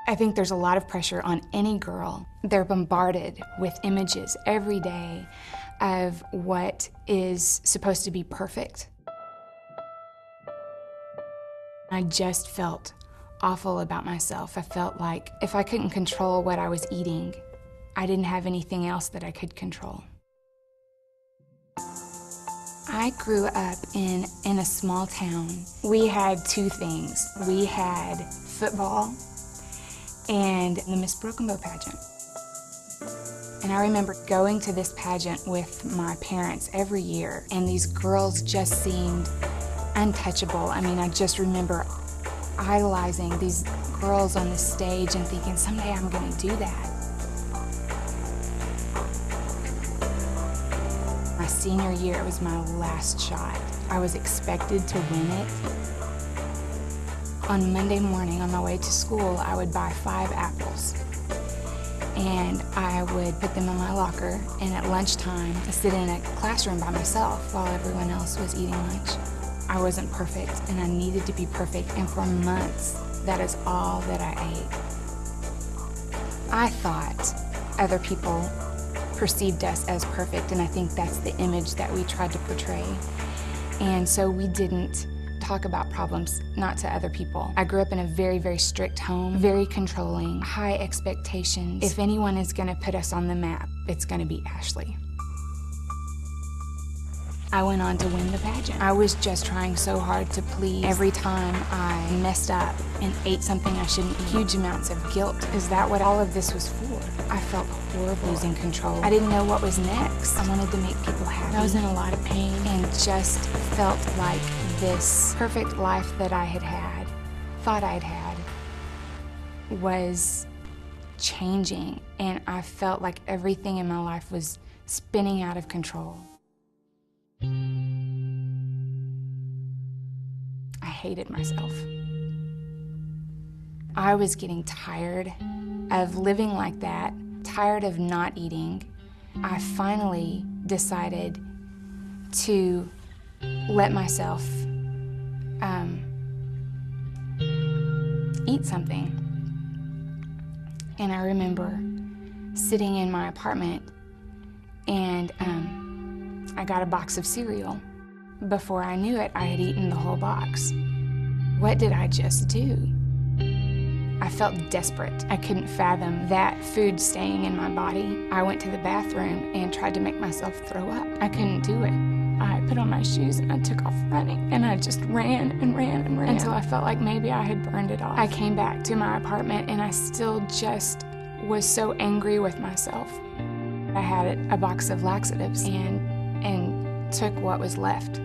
I think there's a lot of pressure on any girl. They're bombarded with images every day of what is supposed to be perfect. I just felt awful about myself. I felt like if I couldn't control what I was eating, I didn't have anything else that I could control. I grew up in a small town. We had two things. We had football and the Miss Broken Bow pageant. And I remember going to this pageant with my parents every year, and these girls just seemed untouchable. I mean, I just remember idolizing these girls on the stage and thinking, someday I'm gonna do that. My senior year, it was my last shot. I was expected to win it. On Monday morning, on my way to school, I would buy 5 apples. And I would put them in my locker, and at lunchtime, I sit in a classroom by myself while everyone else was eating lunch. I wasn't perfect, and I needed to be perfect, and for months, that is all that I ate. I thought other people perceived us as perfect, and I think that's the image that we tried to portray. And so we didn't talk about problems, not to other people. I grew up in a very, very strict home, very controlling, high expectations. If anyone is gonna put us on the map, it's gonna be Ashley. I went on to win the pageant. I was just trying so hard to please. Every time I messed up and ate something I shouldn't eat, huge amounts of guilt. Is that what all of this was for? I felt horrible, losing control. I didn't know what was next. I wanted to make people happy. I was in a lot of pain and just felt like this perfect life that I had, thought I'd had, was changing, and I felt like everything in my life was spinning out of control. I hated myself. I was getting tired of living like that, tired of not eating. I finally decided to let myself eat something. And I remember sitting in my apartment, and I got a box of cereal. Before I knew it, I had eaten the whole box. What did I just do? I felt desperate. I couldn't fathom that food staying in my body. I went to the bathroom and tried to make myself throw up. I couldn't do it. I put on my shoes and I took off running, and I just ran and ran and ran until I felt like maybe I had burned it off. I came back to my apartment, and I still just was so angry with myself. I had a box of laxatives and took what was left.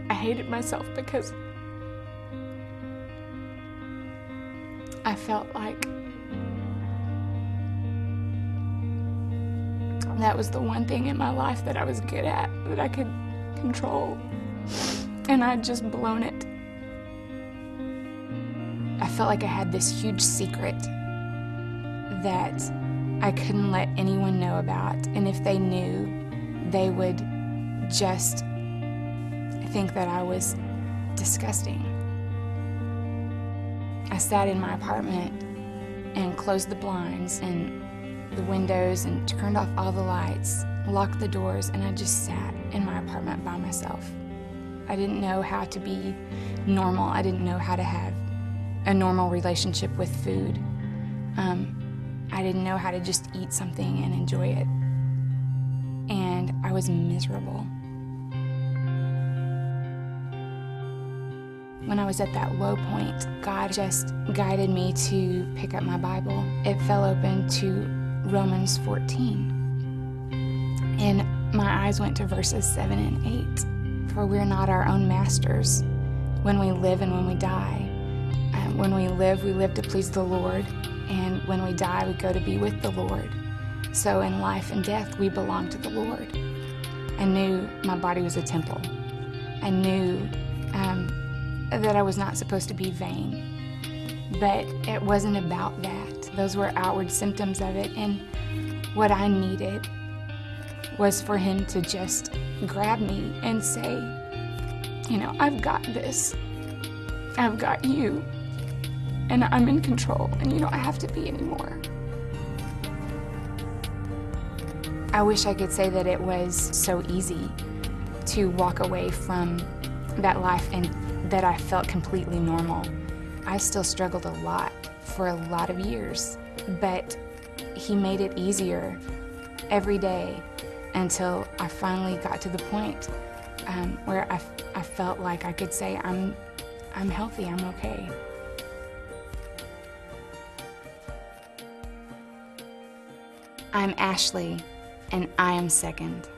I hated myself because I felt like that was the one thing in my life that I was good at, that I could control, and I'd just blown it. I felt like I had this huge secret that I couldn't let anyone know about, and if they knew, they would just think that I was disgusting. I sat in my apartment and closed the blinds and the windows and turned off all the lights, locked the doors, and I just sat in my apartment by myself. I didn't know how to be normal. I didn't know how to have a normal relationship with food. I didn't know how to just eat something and enjoy it. And I was miserable. When I was at that low point, God just guided me to pick up my Bible. It fell open to Romans 14. And my eyes went to verses 7 and 8. For we're not our own masters when we live and when we die. When we live to please the Lord. And when we die, we go to be with the Lord. So in life and death, we belong to the Lord. I knew my body was a temple. I knew that I was not supposed to be vain. But it wasn't about that. Those were outward symptoms of it. And what I needed was for him to just grab me and say, you know, I've got this. I've got you, and I'm in control, and you don't have to be anymore. I wish I could say that it was so easy to walk away from that life and that I felt completely normal. I still struggled a lot for a lot of years, but he made it easier every day until I finally got to the point where I felt like I could say, I'm healthy, I'm okay. I'm Ashley, and I am second.